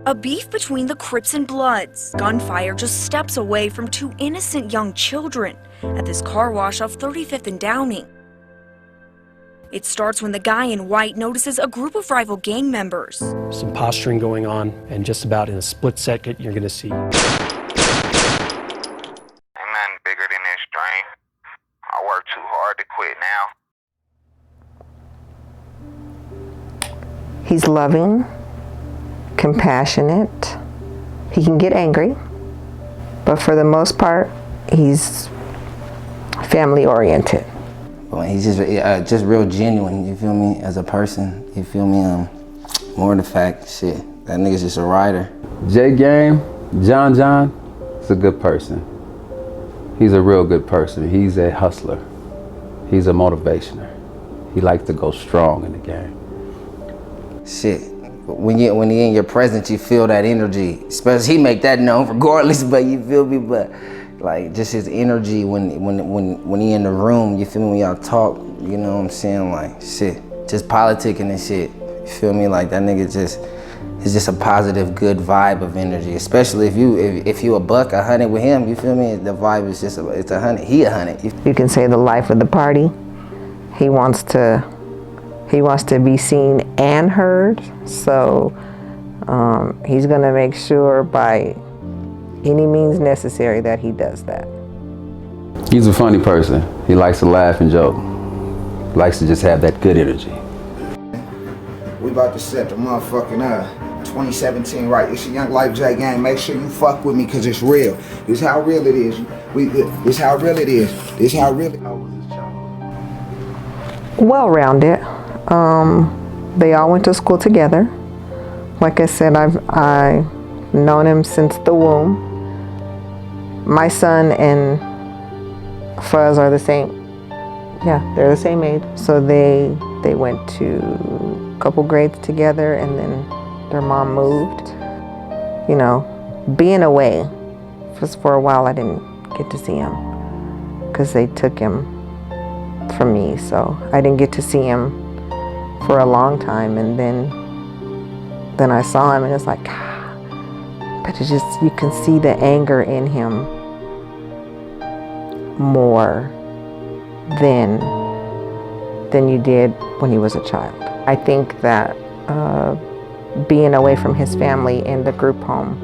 A beef between the Crips and Bloods. Gunfire just steps away from two innocent young children at this car wash off 35th and Downing. It starts when the guy in white notices a group of rival gang members. Some posturing going on, and just about in a split second, you're going to see. Ain't nothing bigger than this dream. I work too hard to quit now. He's loving, compassionate. He can get angry, but for the most part, he's family oriented. Well, he's just real genuine, you feel me, as a person, you feel me, more the fact, shit, that nigga's just a rider. JGames, John, is a good person. He's a real good person. He's a hustler. He's a motivationer. He likes to go strong in the game. Shit, when he in your presence, you feel that energy, especially he make that known regardless, but you feel me, but like just his energy when he in the room, you feel me, when y'all talk, you know what I'm saying, like shit, just politicking and shit, you feel me, like that nigga just, it's just a positive, good vibe of energy, especially if you a buck, 100 with him, you feel me, the vibe is just, it's 100, he 100. You can say the life of the party. He wants to be seen and heard, so he's gonna make sure by any means necessary that he does that. He's a funny person. He likes to laugh and joke. Likes to just have that good energy. We about to set the motherfucking 2017 right. It's a Young Life JGames. Make sure you fuck with me because it's real. This how real it is. This how real it is. This how real it is. How was his childhood? Well-rounded. They all went to school together. Like I said, I've known him since the womb. My son and Fuzz are the same. Yeah, they're the same age. So they went to a couple grades together, and then their mom moved. You know, being away, just for a while I didn't get to see him because they took him from me. So I didn't get to see him for a long time, and then I saw him and it's like, but it's just, you can see the anger in him more than you did when he was a child. I think that being away from his family in the group home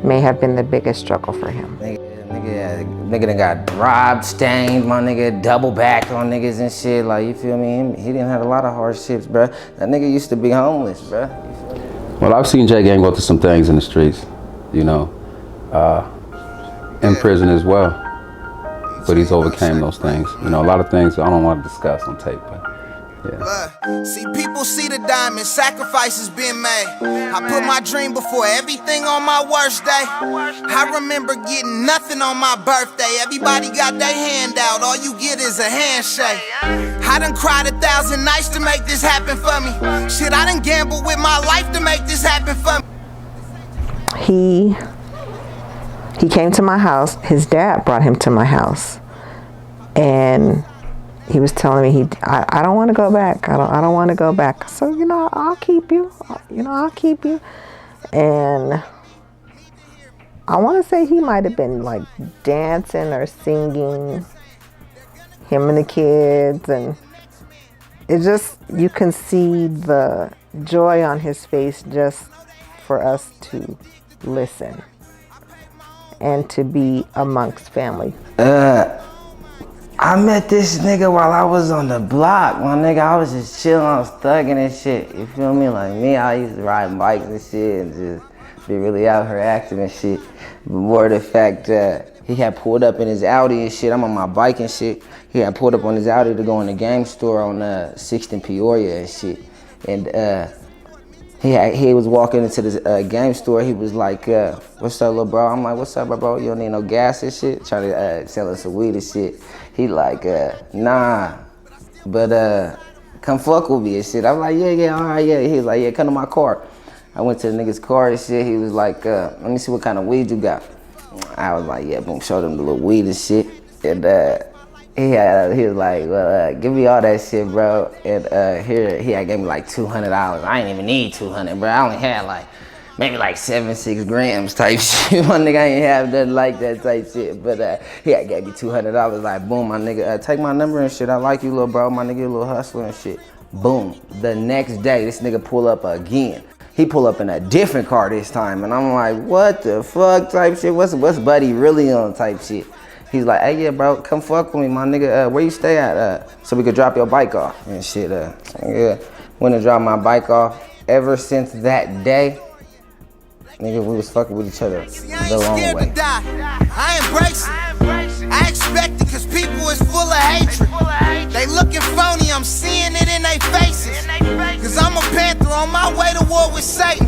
may have been the biggest struggle for him. Nigga done got robbed, stained, my nigga double backed on niggas and shit, like, you feel me? He didn't have a lot of hardships, bruh. That nigga used to be homeless, bruh. Well, I've seen JGames go through some things in the streets, you know, in prison as well, but he's overcame those things. You know, a lot of things I don't want to discuss on tape, but yeah. See, people see the diamond, sacrifices been made. I put my dream before everything on my worst day. I remember getting nothing on my birthday. Everybody got their hand out, all you get is a handshake. I done cried 1,000 nights to make this happen for me. Shit, I done gambled with my life to make this happen for me. He came to my house. His dad brought him to my house, and he was telling me I don't want to go back. I don't want to go back. So, you know, I'll keep you. You know, I'll keep you. And I want to say he might have been like dancing or singing, him and the kids, and it just, you can see the joy on his face just for us to listen and to be amongst family. I met this nigga while I was on the block, my nigga. I was just chilling, I was thugging and shit, you feel me? Like me, I used to ride bikes and shit and just be really out here active and shit. But more the fact that he had pulled up in his Audi and shit, I'm on my bike and shit. He had pulled up on his Audi to go in the game store on 6th and Peoria and shit. And he was walking into this game store. He was like, what's up, little bro? I'm like, what's up, bro? You don't need no gas and shit? Trying to sell us some weed and shit. He like, nah, but come fuck with me and shit. I'm like, yeah, all right, yeah. He was like, yeah, come to my car. I went to the nigga's car and shit. He was like, let me see what kind of weed you got. I was like, yeah, boom, showed him the little weed and shit. And he was like, well, give me all that shit, bro. And here, he had gave me like $200. I ain't even need 200, bro. I only had like, maybe like 6 grams type shit. My nigga, I ain't have nothing like that type shit. But he had gave me $200. Like, boom, my nigga, take my number and shit. I like you, little bro. My nigga, a little hustler and shit. Boom. The next day, this nigga pull up again. He pull up in a different car this time. And I'm like, what the fuck type shit? What's buddy really on type shit? He's like, hey, yeah, bro, come fuck with me, my nigga. Where you stay at? So we could drop your bike off and shit. Yeah, went and dropped my bike off. Ever since that day, nigga, we was fucking with each other the long way. I embrace it. I expect it, cause people is full of hatred. They looking phony, I'm seeing it in their faces. Cause I'm a panther on my way to war with Satan.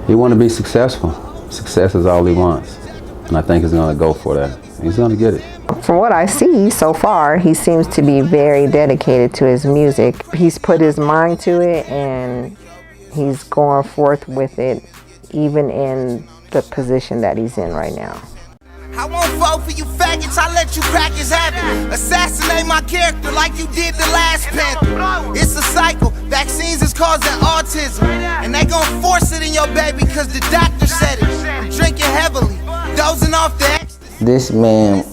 He want to be successful. Success is all he wants. And I think he's gonna go for that. He's gonna get it. From what I see so far, he seems to be very dedicated to his music. He's put his mind to it and he's going forth with it, even in the position that he's in right now. I won't vote for you faggots, I let you crackers have it. Assassinate my character like you did the last Panther. It's a cycle, vaccines is causing autism. And they gon' force it in your baby cause the doctor said it. I'm drinking heavily, dozing off the ecstasy. This man,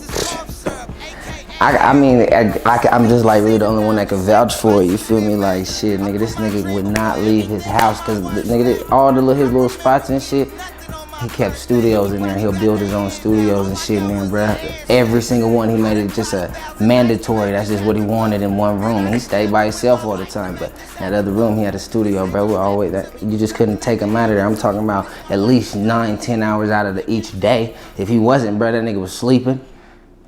I'm just like really the only one that can vouch for it, you feel me? Like, shit, nigga, this nigga would not leave his house cause nigga, all his little spots and shit, he kept studios in there. He'll build his own studios and shit in there, bruh. Every single one, he made it just a mandatory. That's just what he wanted in one room. And he stayed by himself all the time. But that other room, he had a studio, bro. You just couldn't take him out of there. I'm talking about at least 9-10 hours out of each day. If he wasn't, bro, that nigga was sleeping,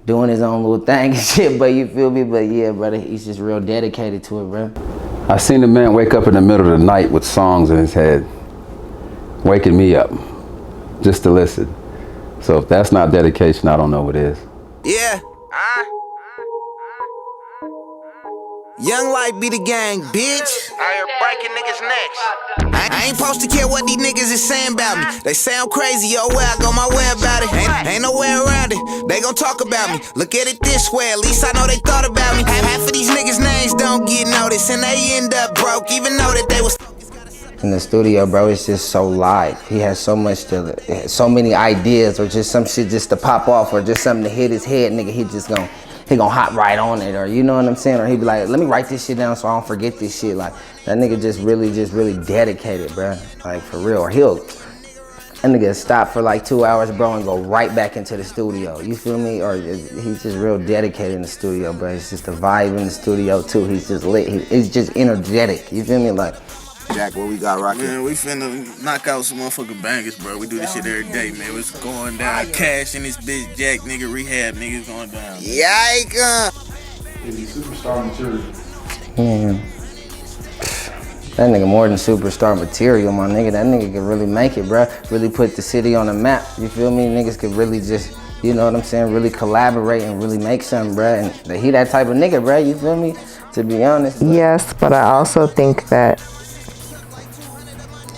doing his own little thing and shit. But you feel me? But yeah, brother, he's just real dedicated to it, bro. I seen the man wake up in the middle of the night with songs in his head, waking me up. Just to listen. So if that's not dedication, I don't know what is. Yeah. Young life be the gang, bitch. I hear breaking niggas' necks. I ain't supposed to care what these niggas is saying about me. They say I'm crazy, yo, where I go my way about it. Ain't no way around it. They gon' talk about me. Look at it this way, at least I know they thought about me. Half of these niggas' names don't get noticed, and they end up broke, even though that they was. In the studio, bro, it's just so live. He has so much so many ideas, or just some shit just to pop off, or just something to hit his head, nigga. He gonna hop right on it, or you know what I'm saying? Or he be like, let me write this shit down so I don't forget this shit. Like, that nigga just really dedicated, bro. Like, for real. Or that nigga stop for like 2 hours, bro, and go right back into the studio. You feel me? Or he's just real dedicated in the studio, bro. It's just a vibe in the studio too. He's just lit. He's just energetic. You feel me? Like. Jack, what we got rocking? Man, we finna knock out some motherfucking bangers, bro. We do this shit every day, man. It's going down. Cash in this bitch, Jack, nigga, rehab, niggas going down. Yikes! Superstar material. Man. That nigga more than superstar material, my nigga. That nigga could really make it, bro. Really put the city on the map. You feel me? Niggas could really just, you know what I'm saying, really collaborate and really make something, bro. And he that type of nigga, bro. You feel me? To be honest. Yes, but I also think that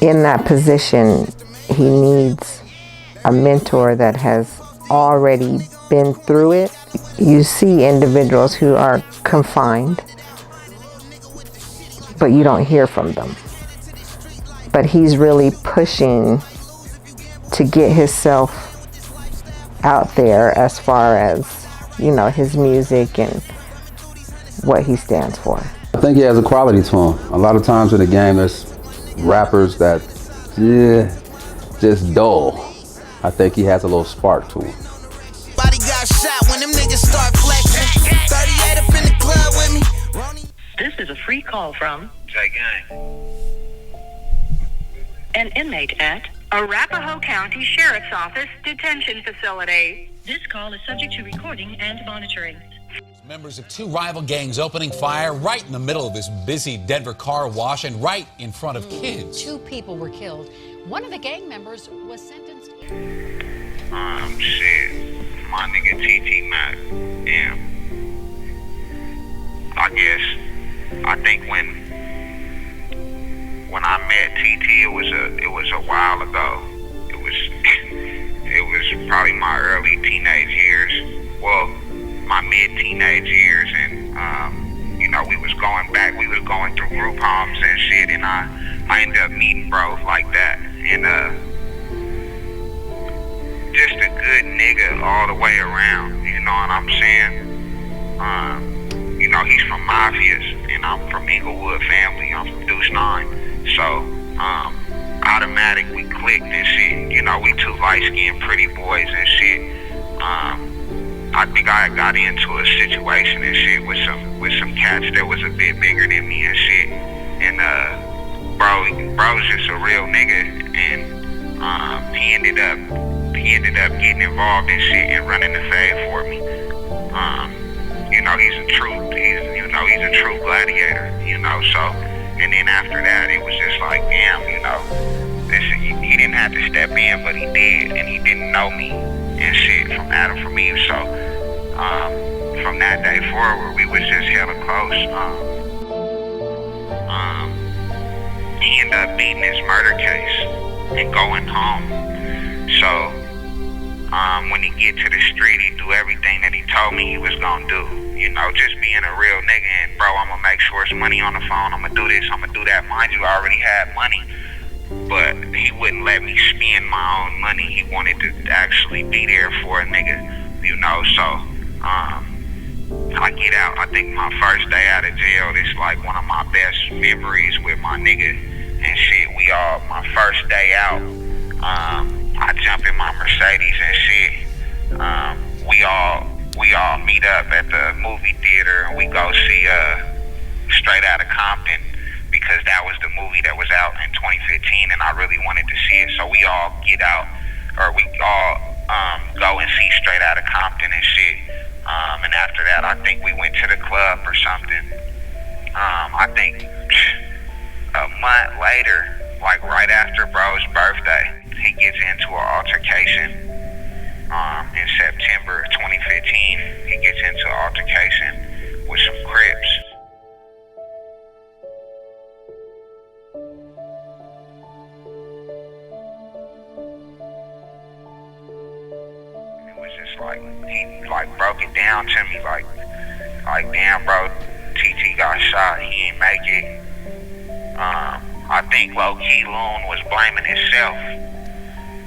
in that position, he needs a mentor that has already been through it. You see individuals who are confined, but you don't hear from them. But he's really pushing to get himself out there as far as, you know, his music and what he stands for. I think he has a quality to him. A lot of times in the game, there's rappers that, just dull. I think he has a little spark to him. Body got shot when them niggas start flexing. 38 up in the club with me. This is a free call from JGames. an inmate at Arapahoe County Sheriff's Office Detention Facility. This call is subject to recording and monitoring. Members of two rival gangs opening fire right in the middle of this busy Denver car wash and right in front of kids. 2 people were killed. One of the gang members was sentenced. Shit. My nigga TT Mac. Damn. I think when I met TT, it was a while ago. It was probably my early teenage years. Well, my mid-teenage years, and you know, we was going through group homes and shit, and I ended up meeting bros like that, and just a good nigga all the way around, you know what I'm saying? You know, he's from Mafias, and I'm from Inglewood family. I'm from Deuce 9, so automatic we clicked and shit. You know, we two light-skinned pretty boys and shit. I think I got into a situation and shit with some cats that was a bit bigger than me and shit. And bro's just a real nigga, and he ended up getting involved in shit and running the fade for me. You know, he's a true gladiator, you know, so, and then after that, it was just like, damn, you know, he didn't have to step in, but he did, and he didn't know me and shit from Adam from Eve, so, from that day forward, we was just hella close. He ended up beating his murder case and going home, so, when he get to the street, he do everything that he told me he was gonna do. You know, just being a real nigga, and bro, I'm gonna make sure it's money on the phone, I'm gonna do this, I'm gonna do that. Mind you, I already had money, but he wouldn't let me spend my own money. He wanted to actually be there for a nigga, you know, so, I get out. I think my first day out of jail, it's like one of my best memories with my nigga and shit. My first day out, I jump in my Mercedes and shit. We all meet up at the movie theater, and we go see Straight Outta Compton, because that was the movie that was out in 2015, and I really wanted to see it. So we all get out, or we all go and see Straight Outta Compton and shit. And after that, I think we went to the club or something. I think a month later, like right after bro's birthday, he gets into an altercation. In September 2015, he gets into an altercation with some Crips. It was just like, he like broke it down to me like damn bro, TT got shot, he ain't make it. I think low-key Loon was blaming himself,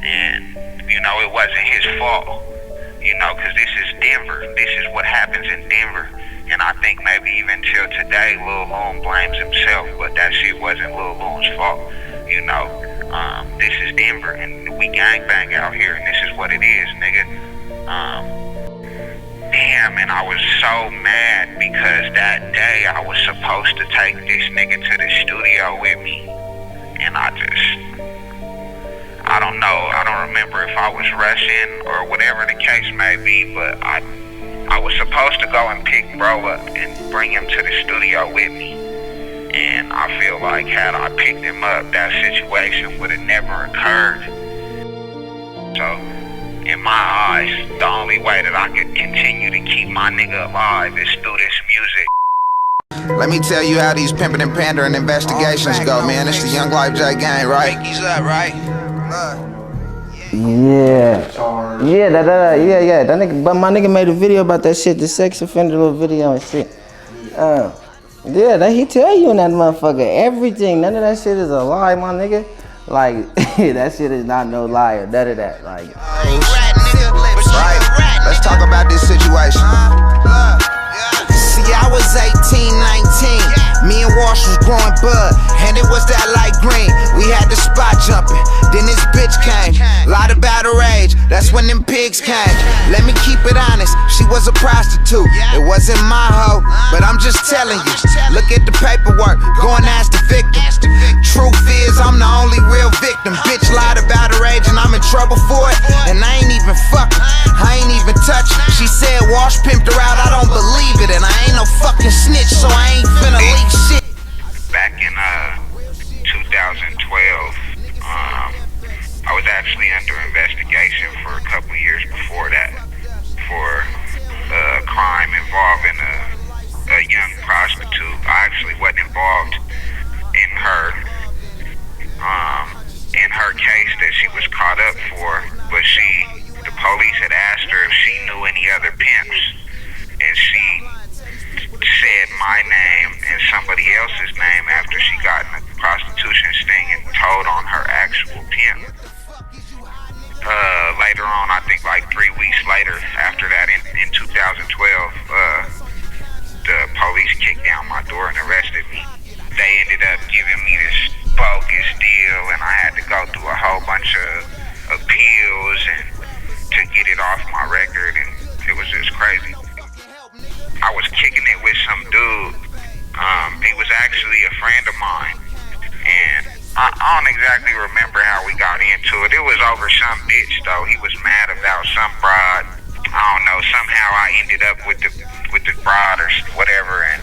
and you know, it wasn't his fault, you know, because this is Denver. This is what happens in Denver. And I think maybe even till today, Lil Loon blames himself, but that shit wasn't Lil Loon's fault, you know. This is Denver, and we gangbang out here, and this is what it is, nigga. Damn, and I was so mad because that day I was supposed to take this nigga to the studio with me, and I don't know, I don't remember if I was rushing or whatever the case may be, but I was supposed to go and pick bro up and bring him to the studio with me. And I feel like had I picked him up, that situation would have never occurred. So, in my eyes, the only way that I could continue to keep my nigga alive is through this music. Let me tell you how these pimping and pandering investigations go, man. It's the Young Life JGames, right? He's up, right? Yeah, that nigga, but my nigga made a video about that shit, the sex offender little video and shit. He tell you in that motherfucker everything. None of that shit is a lie, my nigga. Like, that shit is not no lie or none of that. Like, right, let's talk about this situation. See, I was 18, 19. Me and Walsh was growing bud, and it was that light green. We had the spot jumping, then this bitch came. Lied about her age, that's when them pigs came. Let me keep it honest, she was a prostitute. It wasn't my hoe, but I'm just telling you. Look at the paperwork, go and ask the victim. Truth is, I'm the only real victim. Bitch lied about her age, and I'm in trouble for it. And I ain't even fucking, I ain't even touching. She said Walsh pimped her out, I don't believe it. And I ain't no fucking snitch, so I ain't finna leak shit. Back in 2012, I was actually under investigation for a couple years before that for a crime involving a young prostitute. I actually wasn't involved in her case that she was caught up for, but the police had asked her if she knew any other pimps, later on, I think like 3 weeks later, after that in 2012, the police kicked down my door and arrested me. They ended up giving me this bogus deal, and I had to go through a whole bunch of appeals and to get it off my record, and it was just crazy. I was kicking it with some dude. He was actually a friend of mine, and I don't exactly remember how we got into it. It was over some bitch though. He was mad about some broad. I don't know. Somehow I ended up with the broad or whatever, and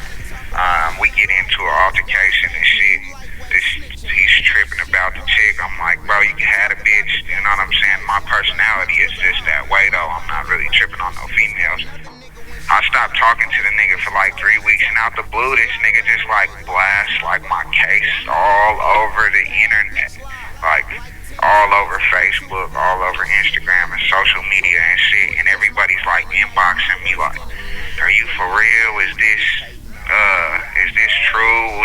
we get into an altercation and shit. He's tripping about the chick. I'm like, bro, you can have a bitch. You know what I'm saying? My personality is just that way though. I'm not really tripping on no females. I stopped talking to the nigga for like 3 weeks, and out the blue, this nigga just like blasts like my case all over the internet, like all over Facebook, all over Instagram and social media and shit. And everybody's like inboxing me like, "Are you for real? Is this true?"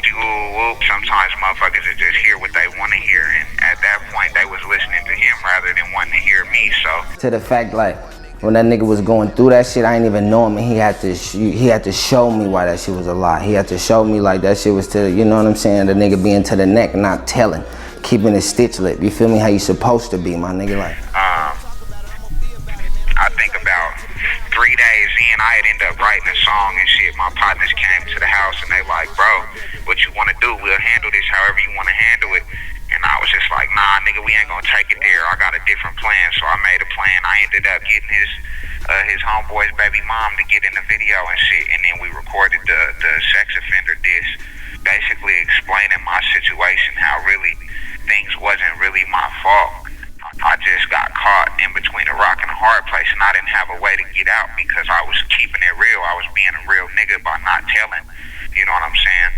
Sometimes motherfuckers will just hear what they want to hear, and at that point, they was listening to him rather than wanting to hear me. So to the fact like, when that nigga was going through that shit, I ain't even know him, and he had to show me why that shit was a lie. He had to show me like that shit was to, you know what I'm saying, the nigga being to the neck, not telling, keeping his stitch lip. You feel me? How you supposed to be, my nigga. Like, I think about 3 days in, I had ended up writing a song and shit. My partners came to the house and they like, "Bro, what you want to do? We'll handle this however you want to handle it." And I was just like, "Nah, nigga, we ain't gonna take it there. I got a different plan." So I made a plan. I ended up getting his homeboy's baby mom to get in the video and shit, and then we recorded the sex offender disc, basically explaining my situation, how really things wasn't really my fault. I just got caught in between a rock and a hard place, and I didn't have a way to get out because I was keeping it real. I was being a real nigga by not telling, you know what I'm saying,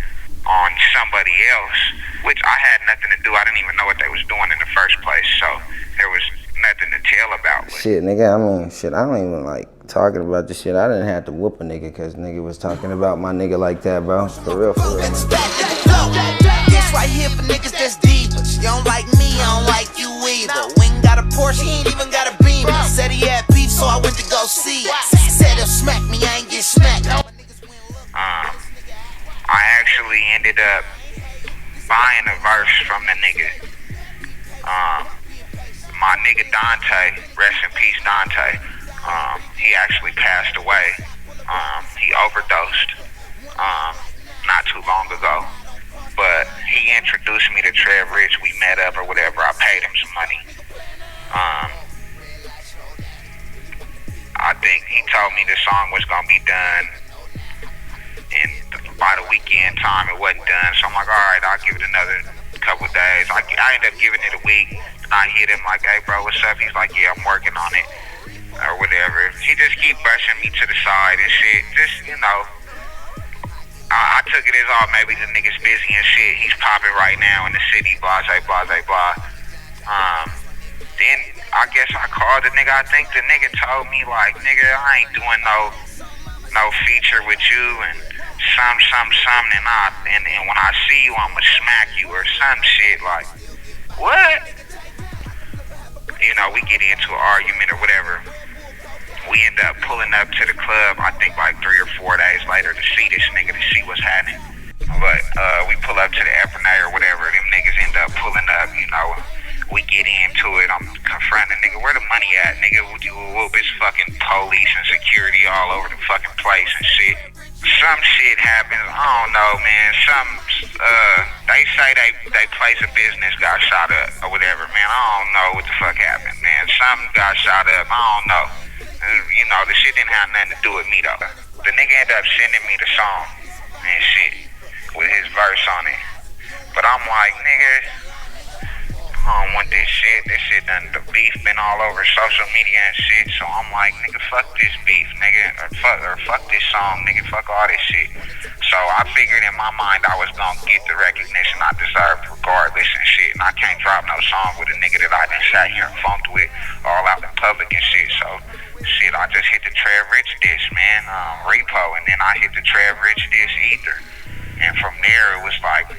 on somebody else, which I had nothing to do. I didn't even know what they was doing in the first place, so there was nothing to tell about. Shit, nigga, I mean, shit, I don't even like talking about this shit. I didn't have to whoop a nigga because nigga was talking about my nigga like that, bro. For real, for real. This right here for niggas that's divas. You don't like me, I don't like you either. We ain't got a Porsche, he ain't even got a Beamer. Said he had beef, so I went to go see it. Said he'll smack me, I ain't get smacked. I actually ended up buying a verse from the nigga. My nigga Dante, rest in peace Dante, he actually passed away. He overdosed not too long ago. But he introduced me to Trev Rich. We met up or whatever. I paid him some money. I think he told me the song was gonna be done, and by the weekend time it wasn't done. So I'm like, all right, I'll give it another couple days. I ended up giving it a week, and I hit him like, "Hey bro, what's up?" He's like, "Yeah, I'm working on it," or whatever. He just keep brushing me to the side and shit. Just, you know, I took it as all maybe the nigga's busy and shit. He's popping right now in the city, blah, blah, blah, blah. Then I guess I called the nigga. I think the nigga told me like, "Nigga, I ain't doing no feature with you and something, and when I see you, I'ma smack you or some shit." Like, what? You know, we get into an argument or whatever. We end up pulling up to the club, I think like 3 or 4 days later to see this nigga, to see what's happening. But we pull up to the Epernay or whatever, them niggas end up pulling up, you know. We get into it, I'm confronting nigga, "Where the money at? Nigga, it's fucking police and security all over the fucking place and shit." Some shit happens, I don't know, man. They say they place of business got shot up or whatever, man. I don't know what the fuck happened, man. Something got shot up, I don't know. You know, the shit didn't have nothing to do with me though. The nigga ended up sending me the song and shit with his verse on it. But I'm like, nigga, I don't want this shit. This shit done, the beef been all over social media and shit. So I'm like, nigga, fuck this beef, nigga. Or fuck this song, nigga. Fuck all this shit. So I figured in my mind I was gonna get the recognition I deserved regardless and shit. And I can't drop no song with a nigga that I done sat here and funked with all out in public and shit. So shit, I just hit the Trev Rich disc, man, repo, and then I hit the Trev Rich disc ether. And from there it was like,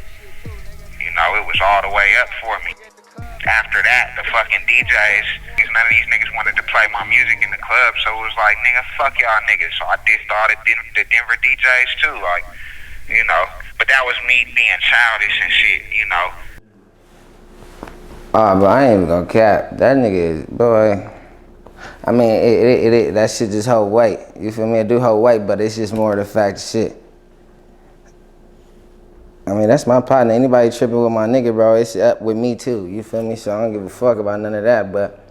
you know, it was all the way up for me. after that, the fucking DJs, none of these niggas wanted to play my music in the club, so it was like, nigga, fuck y'all niggas. So I dissed all the Denver DJs too, like, you know. But that was me being childish and shit, you know. But I ain't even gonna cap. That nigga is, boy. I mean, that shit just hold weight. You feel me? It do hold weight, but it's just more of the fact shit. I mean, that's my partner. Anybody tripping with my nigga, bro, it's up with me too. You feel me? So I don't give a fuck about none of that, but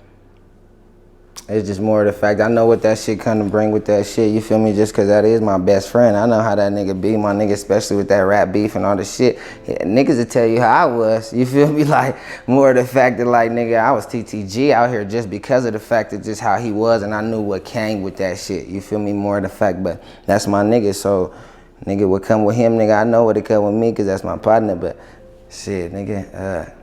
it's just more of the fact I know what that shit kind of bring with that shit. You feel me? Just cause that is my best friend. I know how that nigga be, my nigga, especially with that rap beef and all the shit. Yeah, niggas will tell you how I was. You feel me? Like, more of the fact that, like, nigga, I was TTG out here just because of the fact that just how he was, and I knew what came with that shit. You feel me? More of the fact, but that's my nigga, so nigga would come with him, nigga. I know what it come with me, cause that's my partner. But shit, nigga.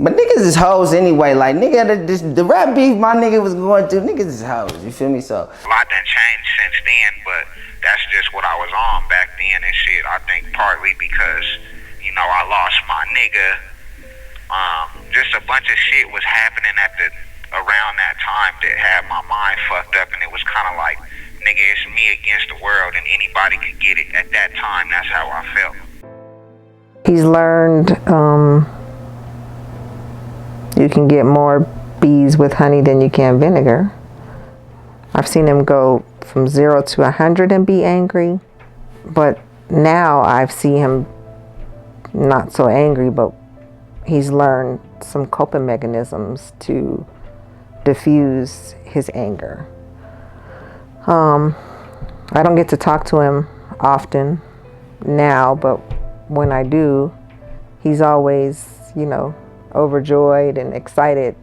But niggas is hoes anyway. Like, nigga, the rap beef my nigga was going through, niggas is hoes. You feel me? So a lot done changed since then, but that's just what I was on back then and shit. I think partly because, you know, I lost my nigga. Just a bunch of shit was happening around that time that had my mind fucked up, and it was kind of like, nigga, it's me against the world, and anybody could get it at that time. That's how I felt. He's learned you can get more bees with honey than you can vinegar. I've seen him go from 0 to 100 and be angry, but now I've seen him not so angry, but he's learned some coping mechanisms to diffuse his anger. I don't get to talk to him often now, but when I do, he's always, you know, overjoyed and excited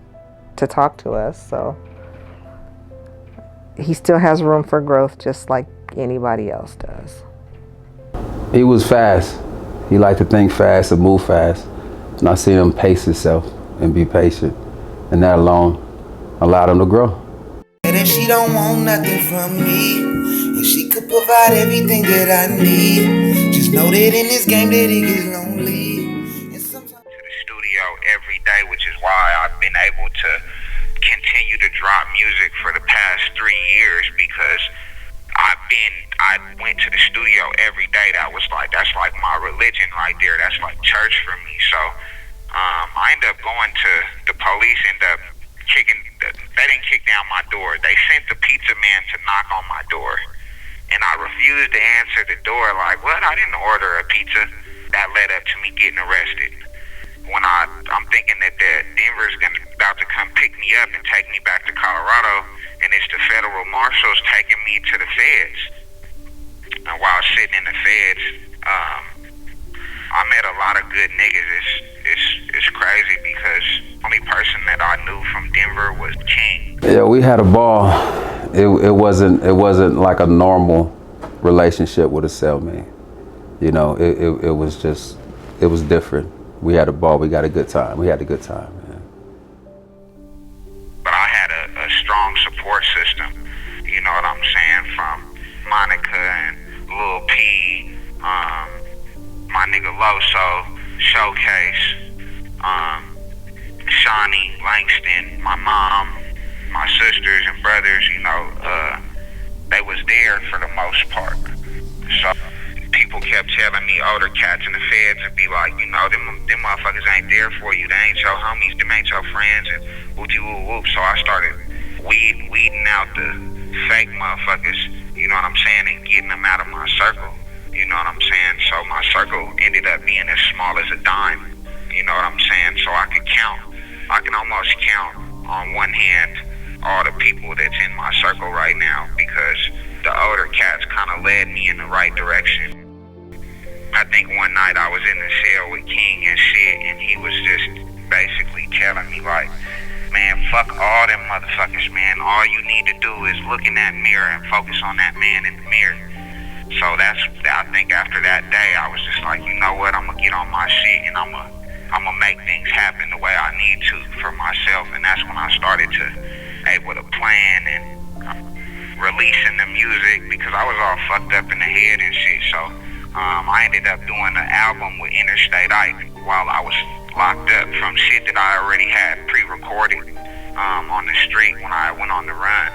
to talk to us. So he still has room for growth, just like anybody else does. He was fast. He liked to think fast and move fast. And I see him pace himself and be patient. And that alone allowed him to grow. And she don't want nothing from me, and she could provide everything that I need. Just know that in this game that it gets lonely. And sometimes to the studio every day, which is why I've been able to continue to drop music for the past 3 years, because I went to the studio every day. That's like my religion right there. That's like church for me. So I ended up going to the police, they didn't kick down my door. They sent the pizza man to knock on my door, and I refused to answer the door. Like, what? I didn't order a pizza. That led up to me getting arrested. When I'm thinking that Denver's about to come pick me up and take me back to Colorado, and it's the federal marshals taking me to the feds. And while sitting in the feds, I met a lot of good niggas. It's crazy because the only person that I knew from Denver was King. Yeah, we had a ball. It wasn't like a normal relationship with a cellmate. You know, it was different. We had a ball. We got a good time. We had a good time, man. But I had a strong support system. You know what I'm saying? From Monica and Lil P, my nigga Loso, Showcase, Shawnee, Langston, my mom, my sisters and brothers, you know, they was there for the most part. So people kept telling me, older cats in the feds would be like, you know, them motherfuckers ain't there for you. They ain't your homies, them ain't your friends, and whoopty whoop whoop. So I started weeding out the fake motherfuckers, you know what I'm saying, and getting them out of my circle. You know what I'm saying? So my circle ended up being as small as a dime. You know what I'm saying? So I can almost count on one hand all the people that's in my circle right now, because the older cats kind of led me in the right direction. I think one night I was in the cell with King and shit, and he was just basically telling me like, man, fuck all them motherfuckers, man. All you need to do is look in that mirror and focus on that man in the mirror. So I think after that day, I was just like, you know what, I'm gonna get on my shit and I'm gonna make things happen the way I need to for myself. And that's when I started to able to plan and releasing the music, because I was all fucked up in the head and shit. So I ended up doing an album with Interstate Ike while I was locked up from shit that I already had pre-recorded on the street when I went on the run.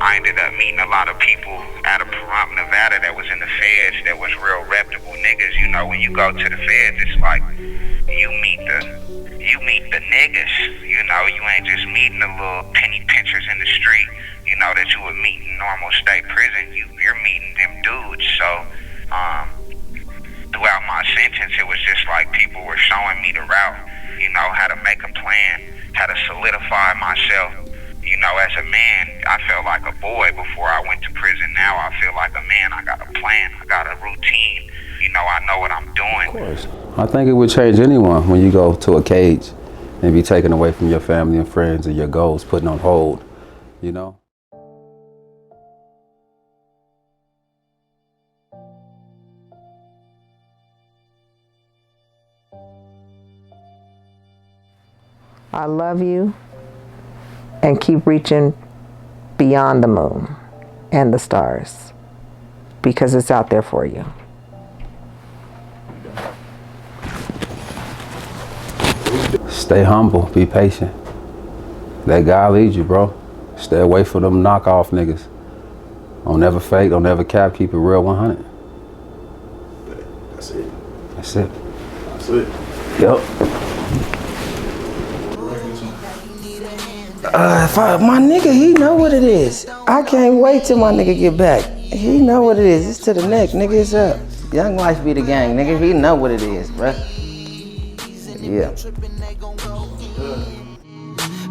I ended up meeting a lot of people out of Pahrump, Nevada that was in the feds that was real reputable niggas. You know, when you go to the feds, it's like you meet the niggas. You know, you ain't just meeting the little penny pinchers in the street, you know, that you would meet in normal state prison. You're meeting them dudes. So throughout my sentence, it was just like people were showing me the route, you know, how to make a plan, how to solidify myself. You know, as a man, I felt like a boy before I went to prison. Now I feel like a man. I got a plan. I got a routine. You know, I know what I'm doing. Of course. I think it would change anyone when you go to a cage and be taken away from your family and friends and your goals put on hold, you know? I love you, and keep reaching beyond the moon and the stars, because it's out there for you. Stay humble, be patient. Let God lead you, bro. Stay away from them knockoff niggas. Don't never fake, don't never cap, keep it real 100. That's it. That's it. That's it. Yep. My nigga, he know what it is. I can't wait till my nigga get back. He know what it is. It's to the neck, nigga. It's up. Young life be the gang, nigga. He know what it is, bruh. Yeah.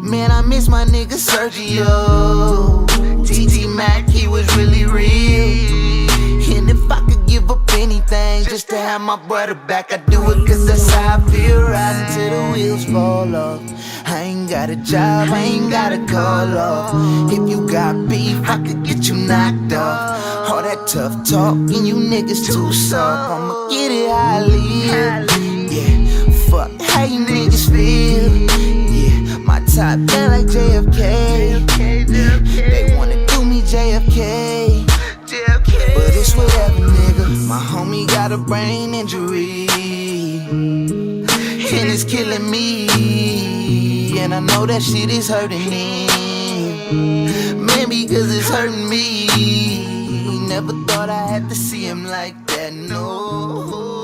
Man, I miss my nigga Sergio. TT Mac, he was really real. And if I could give up anything just to have my brother back, I'd do it, cause that's how I feel. Riding till the wheels fall off. I ain't got a job, I ain't got a call off. If you got beef, I could get you knocked off. All that tough talk, and you niggas too soft. I'ma get it how I live. Yeah, fuck how you niggas feel. Yeah, my top down like JFK. They wanna do me JFK. But it's whatever, nigga. My homie got a brain injury, and it's killing me. And I know that shit is hurting him. Man, because it's hurting me. Never thought I had to see him like that, no.